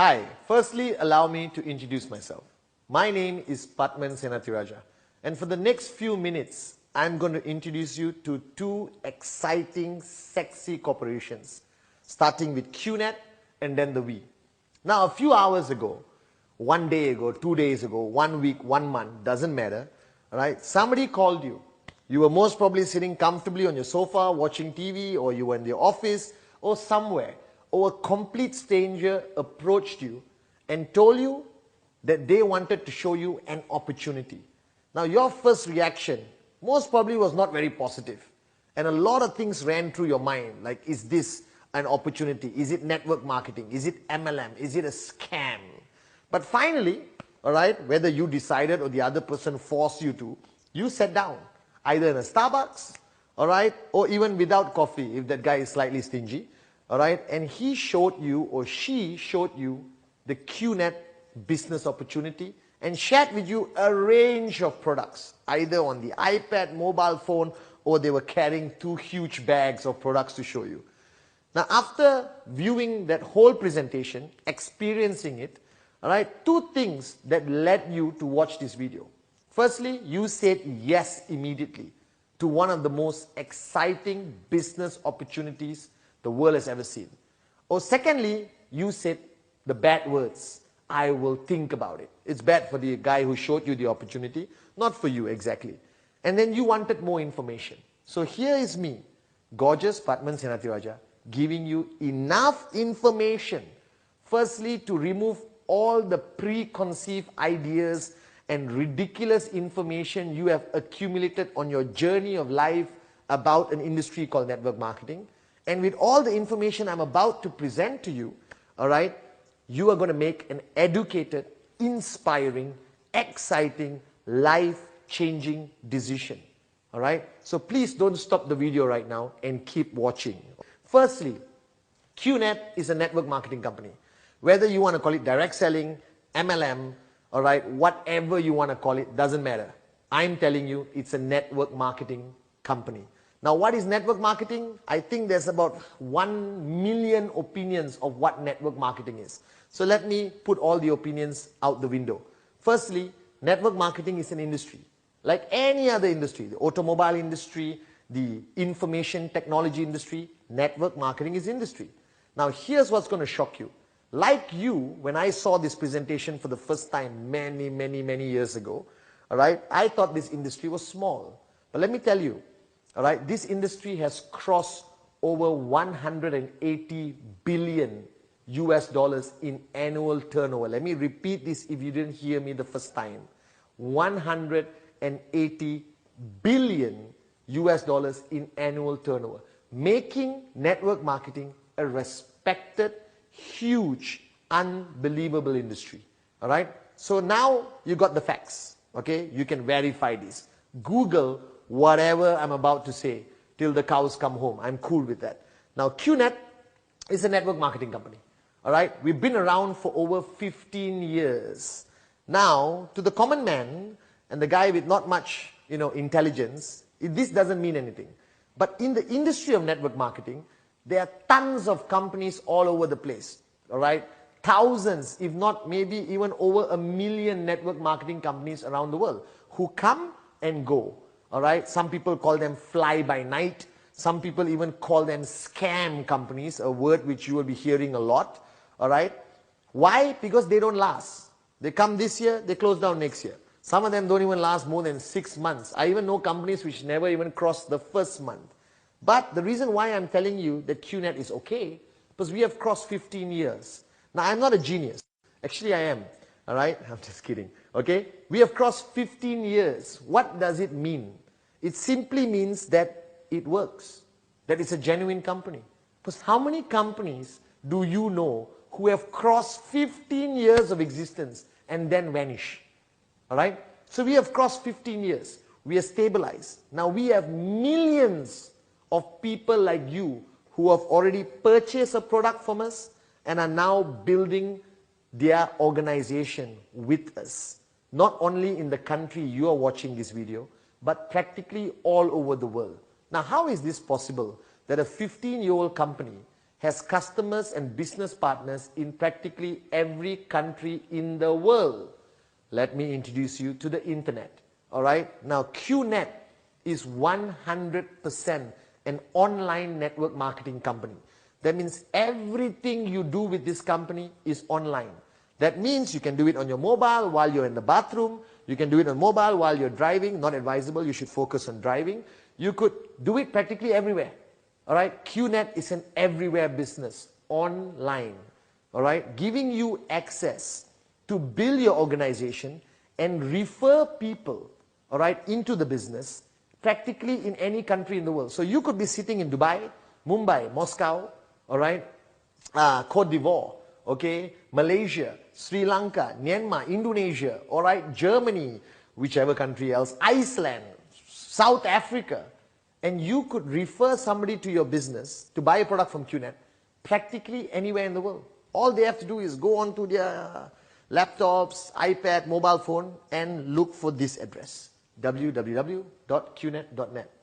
Hi, firstly allow me to introduce myself. My name is Padman Senathirajah, and for the next few minutes I'm going to introduce you to two exciting, sexy corporations, starting with QNet and then the We. Now a few hours ago, 1 day ago, 2 days ago, 1 week, 1 month, doesn't matter, right? Somebody called you. You were most probably sitting comfortably on your sofa watching TV, or you were in the office or somewhere, or a complete stranger approached you and told you that they wanted to show you an opportunity. Now your first reaction most probably was not very positive, and a lot of things ran through your mind, like, is this an opportunity? Is it network marketing? Is it MLM? Is it a scam? But finally, all right, whether you decided or the other person forced you to, you sat down, either in a Starbucks, all right, or even without coffee if that guy is slightly stingy, all right, and he showed you or she showed you the QNet business opportunity and shared with you a range of products, either on the iPad, mobile phone, or they were carrying 2 huge bags of products to show you. Now, after viewing that whole presentation, experiencing it, all right, 2 things that led you to watch this video. Firstly, you said yes immediately to one of the most exciting business opportunities the world has ever seen. Or secondly, you said the bad words, I will think about it. It's bad for the guy who showed you the opportunity, not for you exactly. And then you wanted more information. So here is me, gorgeous Padman Senathirajah, giving you enough information, firstly to remove all the preconceived ideas and ridiculous information you have accumulated on your journey of life about an industry called network marketing. And with all the information I'm about to present to you, all right, you are going to make an educated, inspiring, exciting, life-changing decision. All right? So please don't stop the video right now and keep watching. Firstly, QNet is a network marketing company. Whether you want to call it direct selling, MLM, all right, whatever you want to call it, doesn't matter. I'm telling you, it's a network marketing company. Now, what is network marketing? I think there's about 1 million opinions of what network marketing is. So let me put all the opinions out the window. Firstly, network marketing is an industry. Like any other industry, the automobile industry, the information technology industry, network marketing is industry. Now, here's what's going to shock you. Like you, when I saw this presentation for the first time many years ago, all right, I thought this industry was small. But let me tell you, all right, this industry has crossed over 180 billion US dollars in annual turnover. Let me repeat this if you didn't hear me the first time. 180 billion US dollars in annual turnover, making network marketing a respected, huge, unbelievable industry. All right? So now you got the facts. Okay? You can verify this. Google whatever I'm about to say till the cows come home. I'm cool with that. Now, QNet is a network marketing company. All right? We've been around for over 15 years. Now, to the common man and the guy with not much, intelligence, this doesn't mean anything. But in the industry of network marketing, there are tons of companies all over the place. All right? Thousands, if not maybe even over 1 million network marketing companies around the world who come and go. All right? Some people call them fly by night. Some people even call them scam companies, a word which you will be hearing a lot. All right? Why? Because they don't last. They come this year, they close down next year. Some of them don't even last more than 6 months. I even know companies which never even cross the first month. But the reason why I'm telling you that QNet is okay, because we have crossed 15 years. Now, I'm not a genius. Actually, I am. All right? I'm just kidding. Okay? We have crossed 15 years. What does it mean? It simply means that it works. That it's a genuine company. Because how many companies do you know who have crossed 15 years of existence and then vanish? All right? So we have crossed 15 years. We are stabilized. Now we have millions of people like you who have already purchased a product from us and are now building their organization with us. Not only in the country you are watching this video, but practically all over the world. Now, how is this possible that a 15-year-old company has customers and business partners in practically every country in the world. Let me introduce you to the internet. All right? Now, QNet is 100% an online network marketing company. That means everything you do with this company is online. That means you can do it on your mobile while you're in the bathroom. You can do it on mobile while you're driving. Not advisable. You should focus on driving. You could do it practically everywhere. All right? QNet is an everywhere business, online. All right? Giving you access to build your organization and refer people, all right, into the business practically in any country in the world. So you could be sitting in Dubai, Mumbai, Moscow, all right, Cote d'Ivoire, okay, Malaysia, Sri Lanka, Myanmar, Indonesia, all right, Germany, whichever country else, Iceland, South Africa, and you could refer somebody to your business to buy a product from QNet practically anywhere in the world. All they have to do is go onto their laptops, iPad, mobile phone, and look for this address, www.qnet.net.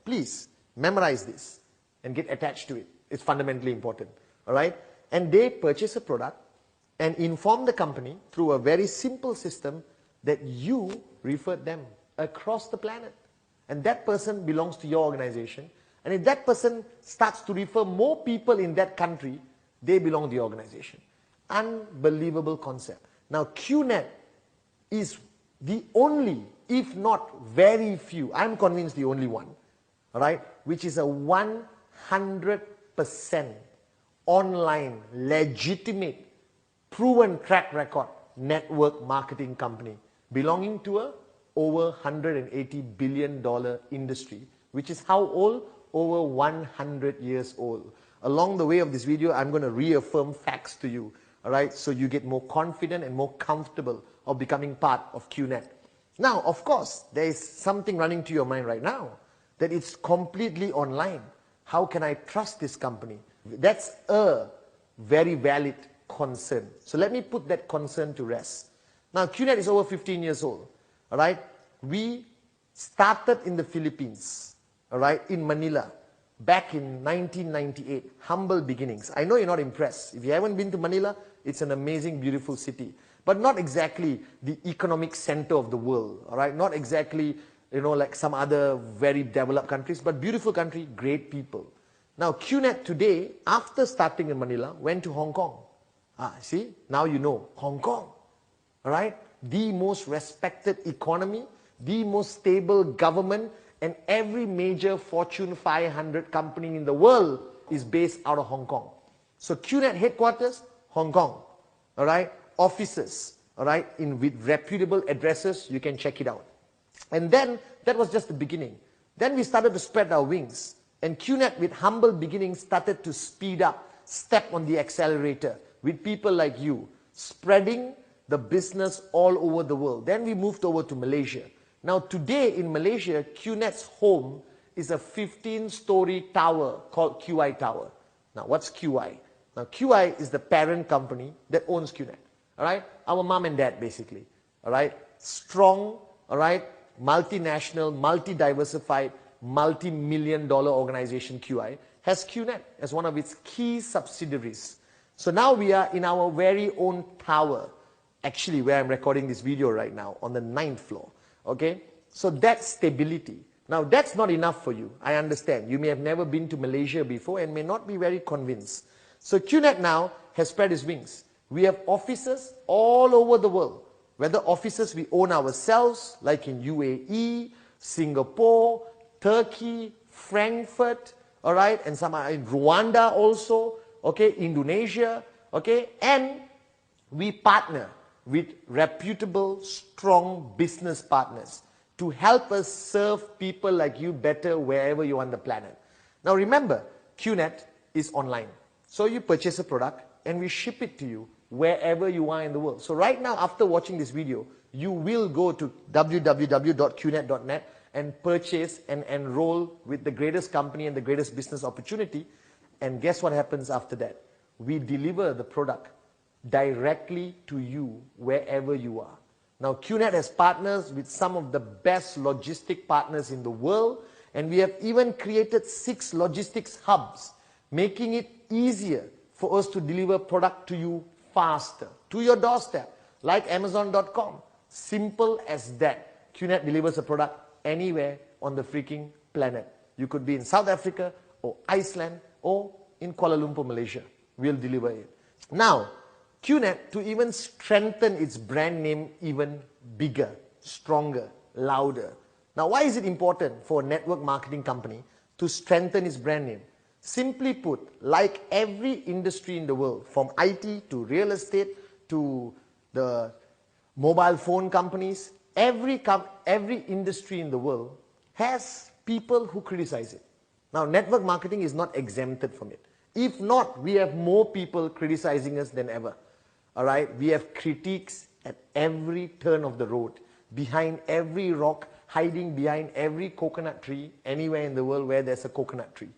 Please memorize this and get attached to it. It's fundamentally important, all right? And they purchase a product and inform the company through a very simple system that you referred them across the planet. And that person belongs to your organization. And if that person starts to refer more people in that country, they belong to your organization. Unbelievable concept. Now, QNet is the only, if not very few, I'm convinced the only one, all right, which is a 100% online, legitimate, proven track record network marketing company belonging to a over $180 billion industry, which is how old? Over 100 years old. Along the way of this video, I'm going to reaffirm facts to you, all right, so you get more confident and more comfortable of becoming part of QNet. Now, of course, there is something running to your mind right now, that it's completely online. How can I trust this company? That's a very valid concern. So let me put that concern to rest. Now, QNet is over 15 years old, all right? We started in the Philippines, all right, in Manila, back in 1998, humble beginnings. I know you're not impressed. If you haven't been to Manila, it's an amazing, beautiful city, but not exactly the economic center of the world, all right? Not exactly, you know, like some other very developed countries, but beautiful country, great people. Now, QNet today, after starting in Manila, went to Hong Kong. See, now you know, Hong Kong, all right? The most respected economy, the most stable government, and every major Fortune 500 company in the world is based out of Hong Kong. So QNet headquarters, Hong Kong, all right? Offices, all right, with reputable addresses, you can check it out. And then, that was just the beginning. Then we started to spread our wings. And QNet, with humble beginnings, started to speed up, step on the accelerator with people like you, spreading the business all over the world. Then we moved over to Malaysia. Now today in Malaysia, QNet's home is a 15-story tower called QI Tower. Now what's QI? Now QI is the parent company that owns QNet. All right? Our mom and dad basically. All right? Strong, all right, multinational, multi-diversified, multi-million-dollar organization QI has QNet as one of its key subsidiaries. So now we are in our very own tower, actually where I'm recording this video right now, on the 9th floor. Okay? So that's stability. Now that's not enough for you. I understand. You may have never been to Malaysia before and may not be very convinced. So QNet now has spread its wings. We have offices all over the world. Whether offices we own ourselves, like in UAE, Singapore, Turkey, Frankfurt, all right, and some are in Rwanda also, okay, Indonesia, okay, and we partner with reputable, strong business partners to help us serve people like you better wherever you are on the planet. Now remember, QNet is online. So you purchase a product and we ship it to you wherever you are in the world. So right now, after watching this video, you will go to www.qnet.net and purchase and enroll with the greatest company and the greatest business opportunity. And guess what happens after that? We deliver the product directly to you wherever you are. Now QNet has partners with some of the best logistic partners in the world, and we have even created 6 logistics hubs, making it easier for us to deliver product to you faster, to your doorstep, like Amazon.com. Simple as that. QNet delivers a product anywhere on the freaking planet. You could be in South Africa or Iceland or in Kuala Lumpur, Malaysia. We'll deliver it. Now, QNet, to even strengthen its brand name even bigger, stronger, louder. Now, why is it important for a network marketing company to strengthen its brand name? Simply put, like every industry in the world, from IT to real estate to the mobile phone companies, every industry in the world has people who criticize it. Now, network marketing is not exempted from it. If not, we have more people criticizing us than ever. All right? We have critiques at every turn of the road, behind every rock, hiding behind every coconut tree, anywhere in the world where there's a coconut tree.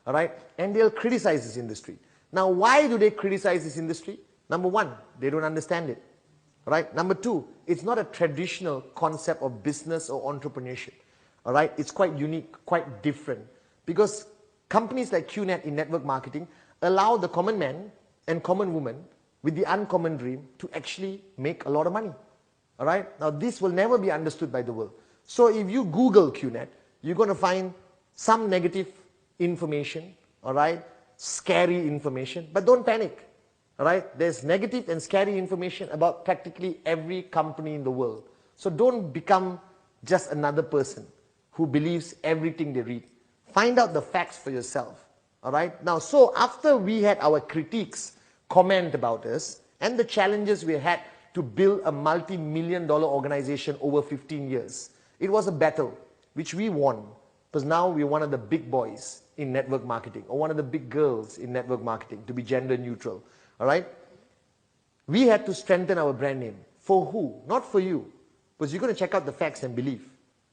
All right? And they'll criticize this industry. Now, why do they criticize this industry? Number one, they don't understand it. All right? Number two, it's not a traditional concept of business or entrepreneurship. All right? It's quite unique, quite different. Because companies like QNet in network marketing allow the common man and common woman with the uncommon dream to actually make a lot of money. All right? Now, this will never be understood by the world. So if you Google QNet, you're going to find some negative information, all right? Scary information, but don't panic. All right? There's negative and scary information about practically every company in the world. So don't become just another person who believes everything they read. Find out the facts for yourself. All right? Now, so after we had our critiques comment about us and the challenges we had to build a multi-million-dollar organization over 15 years, it was a battle which we won, because now we're one of the big boys in network marketing, or one of the big girls in network marketing, to be gender neutral. All right? We had to strengthen our brand name. For who? Not for you. Because you're going to check out the facts and believe.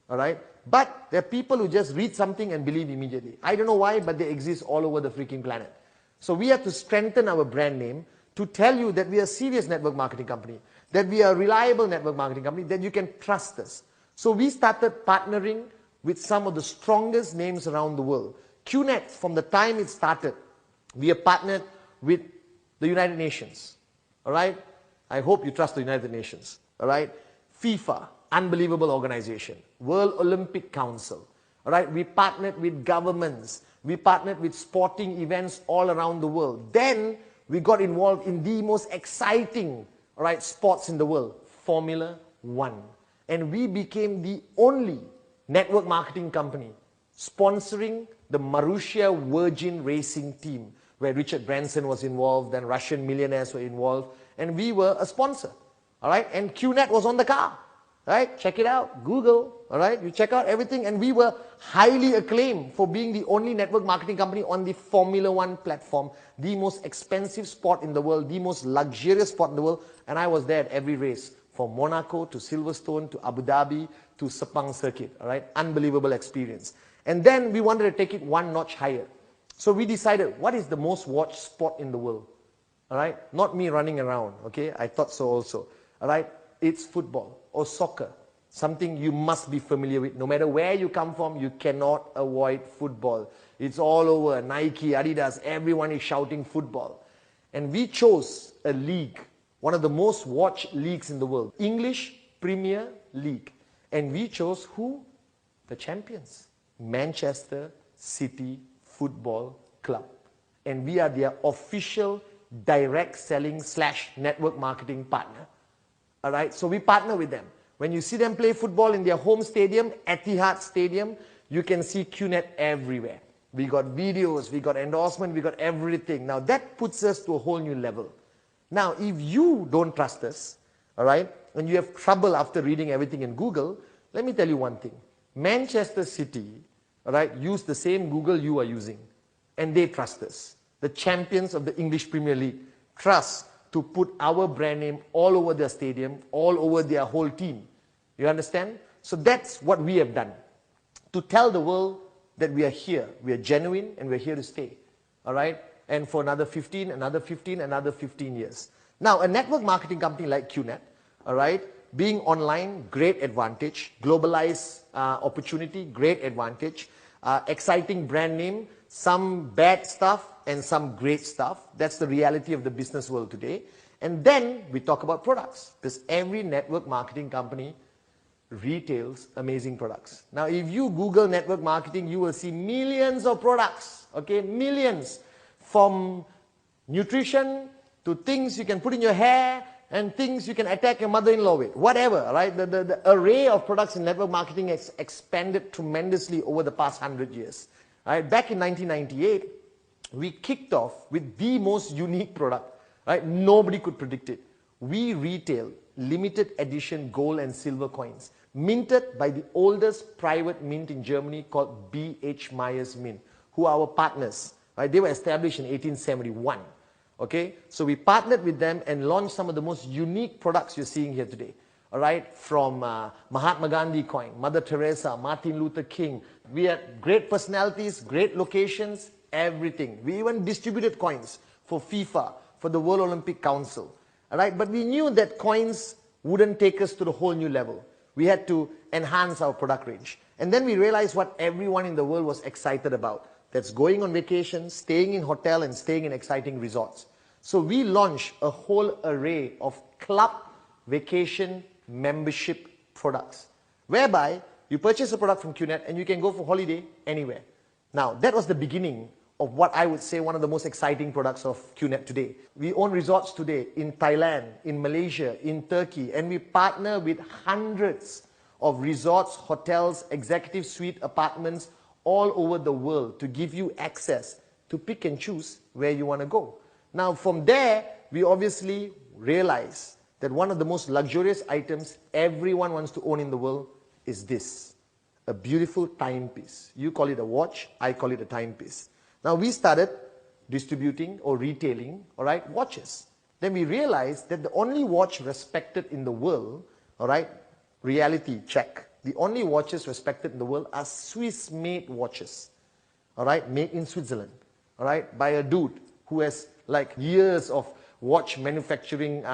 All right? But there are people who just read something and believe immediately. I don't know why, but they exist all over the freaking planet. So we have to strengthen our brand name to tell you that we are a serious network marketing company, that we are a reliable network marketing company, that you can trust us. So we started partnering with some of the strongest names around the world. QNet, from the time it started, we have partnered with the United Nations. All right? I hope you trust the United Nations. All right? FIFA, unbelievable organization. World Olympic Council. All right? We partnered with governments. We partnered with sporting events all around the world. Then we got involved in the most exciting, all right, sports in the world, Formula One. And we became the only network marketing company sponsoring the Marussia Virgin Racing team, where Richard Branson was involved, and Russian millionaires were involved, and we were a sponsor. All right? And QNet was on the car. Right? Check it out. Google. All right? You check out everything, and we were highly acclaimed for being the only network marketing company on the Formula One platform, the most expensive sport in the world, the most luxurious sport in the world, and I was there at every race, from Monaco to Silverstone to Abu Dhabi to Sepang Circuit. All right? Unbelievable experience. And then we wanted to take it one notch higher. So we decided, what is the most watched sport in the world? All right? Not me running around, okay? I thought so also. All right? It's football or soccer, something you must be familiar with. No matter where you come from, you cannot avoid football. It's all over. Nike, Adidas, everyone is shouting football. And we chose a league, one of the most watched leagues in the world, English Premier League. And we chose who? The champions, Manchester City Football Club. And we are their official direct selling / network marketing partner. All right, so we partner with them. When you see them play football in their home stadium, Etihad Stadium, you can see QNet everywhere. We got videos, we got endorsement, we got everything. Now that puts us to a whole new level. Now, if you don't trust us, all right, and you have trouble after reading everything in Google, let me tell you one thing. Manchester City, all right, use the same Google you are using, and they trust us. The champions of the English Premier League trust to put our brand name all over their stadium, all over their whole team. You understand? So that's what we have done. To tell the world that we are here, we are genuine, and we're here to stay. All right? And for another 15, another 15, another 15 years. Now, a network marketing company like QNet, all right, being online, great advantage. Globalized opportunity, great advantage. Exciting brand name, some bad stuff and some great stuff. That's the reality of the business world today. And then we talk about products, because every network marketing company retails amazing products. Now, if you Google network marketing, you will see millions of products, okay, millions, from nutrition to things you can put in your hair and things you can attack your mother-in-law with, whatever, right? The array of products in network marketing has expanded tremendously over the past 100 years, right? Back in 1998, we kicked off with the most unique product, right? Nobody could predict it. We retail limited edition gold and silver coins, minted by the oldest private mint in Germany called B.H. Myers Mint, who are our partners. Right? They were established in 1871. Okay? So we partnered with them and launched some of the most unique products you're seeing here today. All right? From Mahatma Gandhi coin, Mother Teresa, Martin Luther King. We had great personalities, great locations, everything. We even distributed coins for FIFA, for the World Olympic Council. All right? But we knew that coins wouldn't take us to the whole new level. We had to enhance our product range. And then we realized what everyone in the world was excited about. That's going on vacation, staying in hotel, and staying in exciting resorts. So we launched a whole array of club vacation membership products, whereby you purchase a product from QNet and you can go for holiday anywhere. Now, that was the beginning of what I would say one of the most exciting products of QNet today. We own resorts today in Thailand, in Malaysia, in Turkey, and we partner with hundreds of resorts, hotels, executive suite apartments all over the world to give you access to pick and choose where you want to go. Now, from there, we obviously realize that one of the most luxurious items everyone wants to own in the world is this, a beautiful timepiece. You call it a watch, I call it a timepiece. Now, we started distributing or retailing, all right, watches. Then we realized that the only watch respected in the world, all right, reality check, the only watches respected in the world are Swiss-made watches, all right, made in Switzerland, all right, by a dude who has like years of watch manufacturing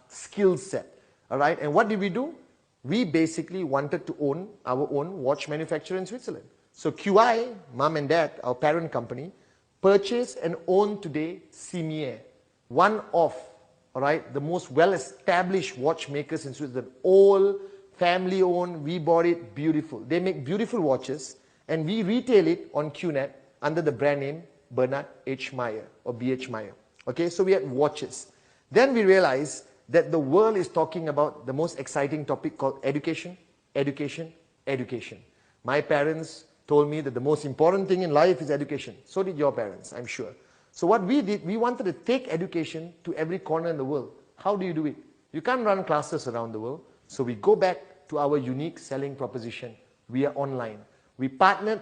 skill set, all right. And what did we do? We basically wanted to own our own watch manufacturer in Switzerland. So QI, mom and dad, our parent company, purchased and own today Cimier, one of, all right, the most well-established watchmakers in Switzerland. All family-owned, we bought it, beautiful. They make beautiful watches, and we retail it on QNet under the brand name Bernard H. Meyer or B.H. Meyer. Okay, so we had watches. Then we realized that the world is talking about the most exciting topic called education, education, education. My parents told me that the most important thing in life is education. So did your parents, I'm sure. So what we did, we wanted to take education to every corner in the world. How do you do it? You can't run classes around the world. So we go back to our unique selling proposition. We are online. We partnered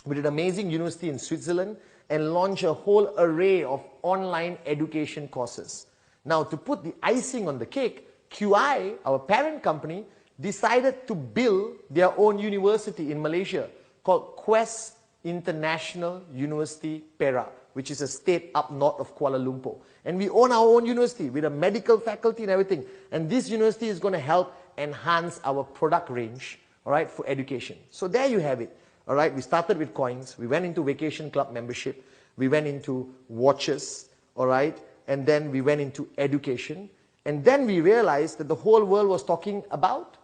with an amazing university in Switzerland and launched a whole array of online education courses. Now, to put the icing on the cake, QI, our parent company, decided to build their own university in Malaysia called Quest International University Perak, which is a state up north of Kuala Lumpur. And we own our own university with a medical faculty and everything. And this university is going to help enhance our product range, all right, for education. So there you have it. All right, we started with coins. We went into vacation club membership. We went into watches, all right, and then we went into education. And then we realized that the whole world was talking about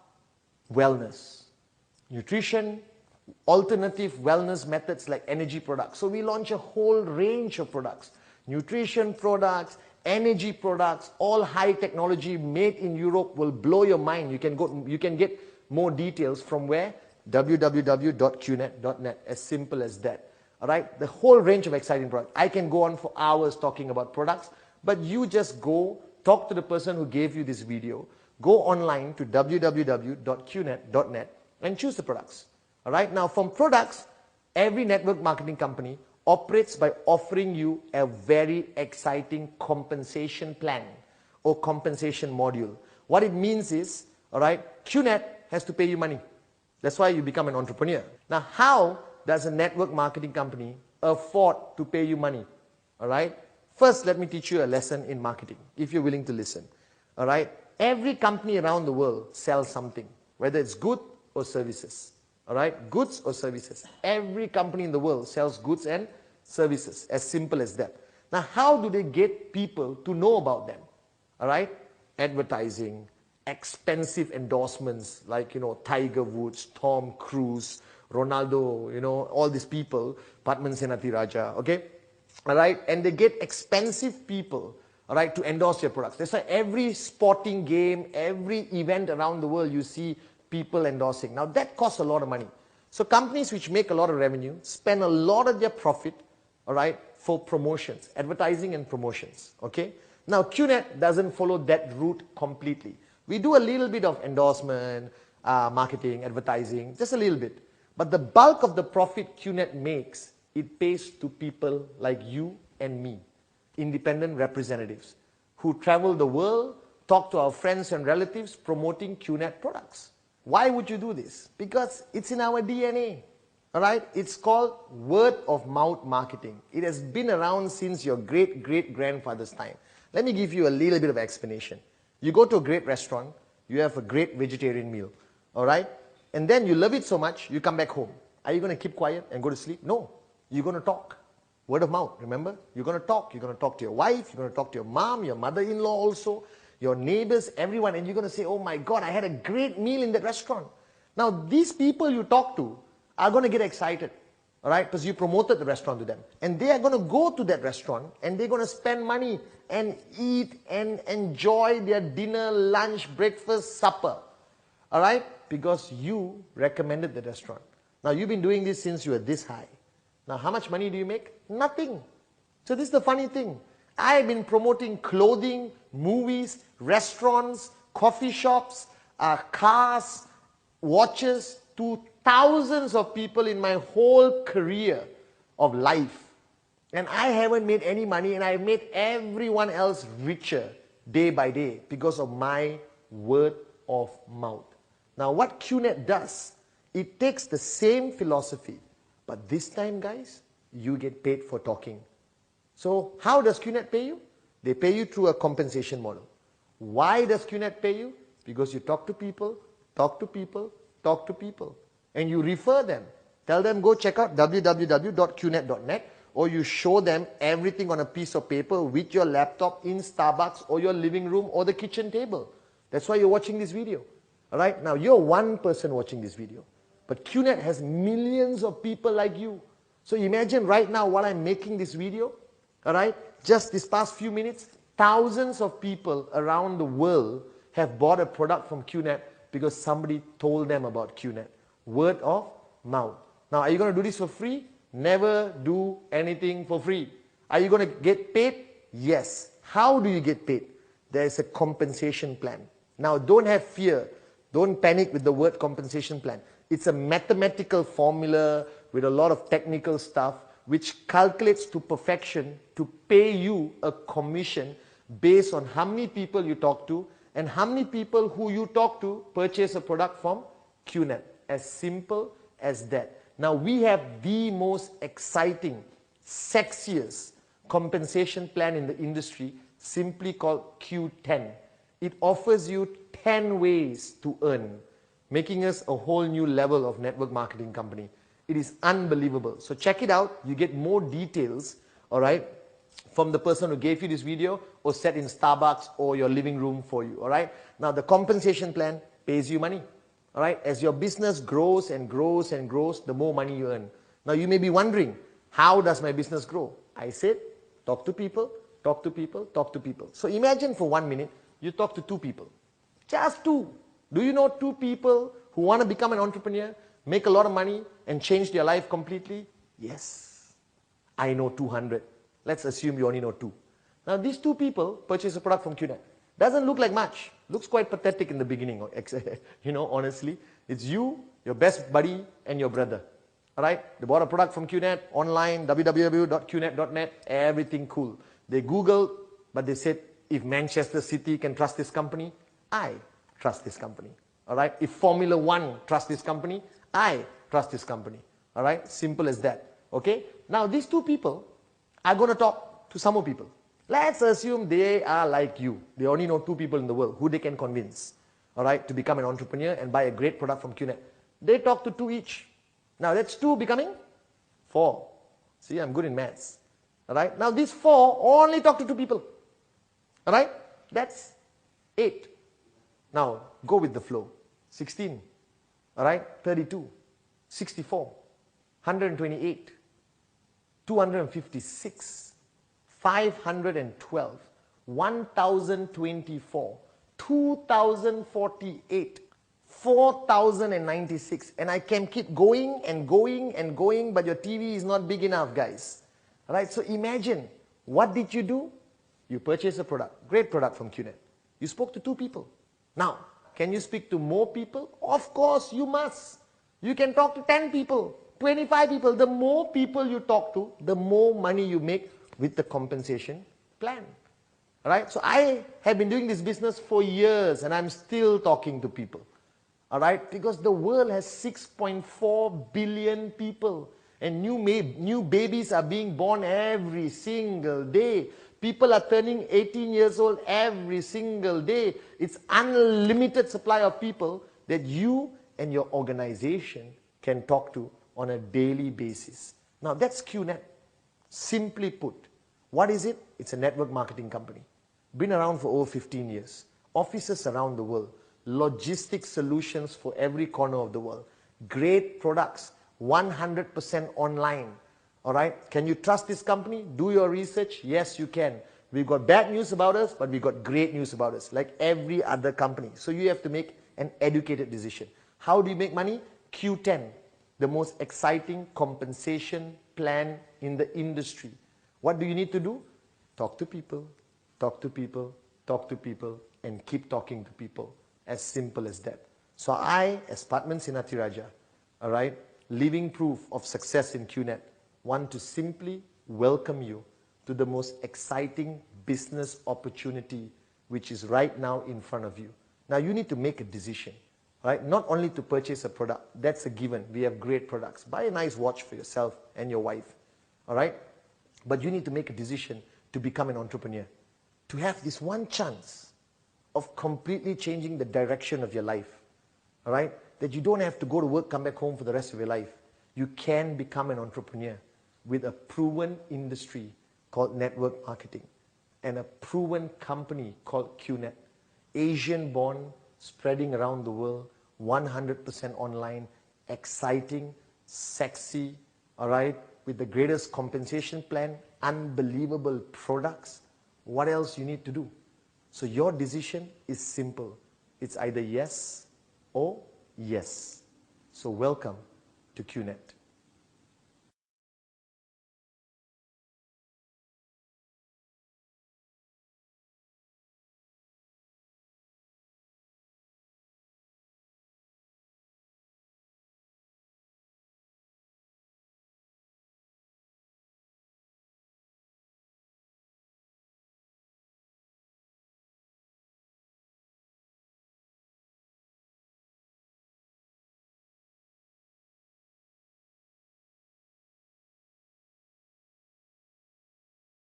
wellness, nutrition, alternative wellness methods like energy products. So we launched a whole range of products, nutrition products, energy products, all high technology, made in Europe, will blow your mind. You can get more details from where? www.qnet.net, as simple as that. All right, the whole range of exciting products. I can go on for hours talking about products, but you just go talk to the person who gave you this video. Go online to www.qnet.net and choose the products. All right, now from products, every network marketing company operates by offering you a very exciting compensation plan or compensation module. What it means is, all right, QNet has to pay you money. That's why you become an entrepreneur. Now, how does a network marketing company afford to pay you money? All right, first let me teach you a lesson in marketing, if you're willing to listen. All right, every company around the world sells something, whether it's good or services. All right, goods or services. Every company in the world sells goods and services, as simple as that. Now, how do they get people to know about them? All right? Advertising, expensive endorsements like, Tiger Woods, Tom Cruise, Ronaldo, all these people, Padman Senathirajah, okay? All right? And they get expensive people, all right, to endorse your products. That's why every sporting game, every event around the world, you see people endorsing. Now, that costs a lot of money. So companies which make a lot of revenue spend a lot of their profit, all right, for promotions, advertising and promotions, okay? Now, QNet doesn't follow that route completely. We do a little bit of endorsement, marketing, advertising, just a little bit. But the bulk of the profit QNet makes, it pays to people like you and me, independent representatives, who travel the world, talk to our friends and relatives, promoting QNet products. Why would you do this? Because it's in our DNA. All right? It's called word of mouth marketing. It has been around since your great-great-grandfather's time. Let me give you a little bit of explanation. You go to a great restaurant, you have a great vegetarian meal. All right? And then you love it so much, you come back home. Are you going to keep quiet and go to sleep? No. You're going to talk. Word of mouth, remember? You're going to talk. You're going to talk to your wife. You're going to talk to your mom, your mother-in-law also, your neighbors, everyone. And you're going to say, oh my God, I had a great meal in that restaurant. Now, these people you talk to are going to get excited, all right? Because you promoted the restaurant to them. And they are going to go to that restaurant and they're going to spend money and eat and enjoy their dinner, lunch, breakfast, supper, all right? Because you recommended the restaurant. Now, you've been doing this since you were this high. Now, how much money do you make? Nothing. So this is the funny thing. I have been promoting clothing, movies, restaurants, coffee shops, cars, watches to thousands of people in my whole career of life. And I haven't made any money, and I've made everyone else richer day by day because of my word of mouth. Now, what QNet does, it takes the same philosophy, but this time, guys, you get paid for talking. So how does QNet pay you? They pay you through a compensation model. Why does QNet pay you? Because you talk to people, talk to people, talk to people. And you refer them. Tell them, go check out www.qnet.net, or you show them everything on a piece of paper with your laptop in Starbucks or your living room or the kitchen table. That's why you're watching this video. All right? Now, you're one person watching this video. But QNet has millions of people like you. So imagine right now while I'm making this video, all right, just this past few minutes, thousands of people around the world have bought a product from QNet because somebody told them about QNet. Word of mouth. Now, are you going to do this for free? Never do anything for free. Are you going to get paid? Yes. How do you get paid? There is a compensation plan. Now, don't have fear. Don't panic with the word compensation plan. It's a mathematical formula with a lot of technical stuff which calculates to perfection to pay you a commission based on how many people you talk to and how many people who you talk to purchase a product from QNet. As simple as that. Now, we have the most exciting, sexiest compensation plan in the industry, simply called Q10. It offers you 10 ways to earn, making us a whole new level of network marketing company. It is unbelievable. So check it out. You get more details, all right, from the person who gave you this video or set in Starbucks or your living room for you, all right? Now, the compensation plan pays you money, all right? As your business grows and grows and grows, the more money you earn. Now, you may be wondering, how does my business grow? I said, talk to people, talk to people, talk to people. So imagine for 1 minute, you talk to 2 people. Just 2. Do you know 2 people who want to become an entrepreneur, make a lot of money, and change their life completely? Yes. I know 200. Let's assume you only know 2. Now, these 2 people purchase a product from QNet. Doesn't look like much. Looks quite pathetic in the beginning, honestly. It's you, your best buddy, and your brother. All right? They bought a product from QNet, online, www.qnet.net, everything cool. They Googled, but they said, if Manchester City can trust this company, I trust this company. All right? If Formula 1 trusts this company, I trust this company. All right? Simple as that. Okay? Now, these 2 people are going to talk to some more people. Let's assume they are like you. They only know 2 people in the world who they can convince, all right, to become an entrepreneur and buy a great product from QNet. They talk to 2 each. Now, that's 2 becoming 4. See, I'm good in maths. All right. Now these 4 only talk to 2 people. All right. That's 8. Now go with the flow. 16. All right. 32. 64. 128. 256. 512. 1024. 2048. 4096, and I can keep going and going and going, but your TV is not big enough, guys. All right, so imagine, what did you do? You purchased a product, great product from QNet. You spoke to 2 people. Now, can you speak to more people? Of course, you must. You can talk to 10 people, 25 people. The more people you talk to, the more money you make with the compensation plan. All right, so I have been doing this business for years, and I'm still talking to people. All right, because the world has 6.4 billion people, and new babies are being born every single day. People are turning 18 years old every single day. It's unlimited supply of people that you and your organization can talk to on a daily basis. Now that's QNet. Simply put, what is it? It's a network marketing company. Been around for over 15 years. Offices around the world. Logistic solutions for every corner of the world. Great products, 100% online. All right, can you trust this company? Do your research. Yes, you can. We've got bad news about us, but we've got great news about us, like every other company. So you have to make an educated decision. How do you make money? Q10, the most exciting compensation plan in the industry. What do you need to do? Talk to people, talk to people, talk to people, and keep talking to people. As simple as that. So I, as Padman Senathirajah, all right, living proof of success in QNet, want to simply welcome you to the most exciting business opportunity which is right now in front of you. Now you need to make a decision, right? Not only to purchase a product, that's a given. We have great products. Buy a nice watch for yourself and your wife, all right? But you need to make a decision to become an entrepreneur, to have this one chance of completely changing the direction of your life, all right? That you don't have to go to work, come back home for the rest of your life. You can become an entrepreneur with a proven industry called network marketing and a proven company called QNet. Asian born, spreading around the world, 100% online, exciting, sexy, all right? With the greatest compensation plan, unbelievable products. What else you need to do? So your decision is simple. It's either yes or yes. So welcome to QNet.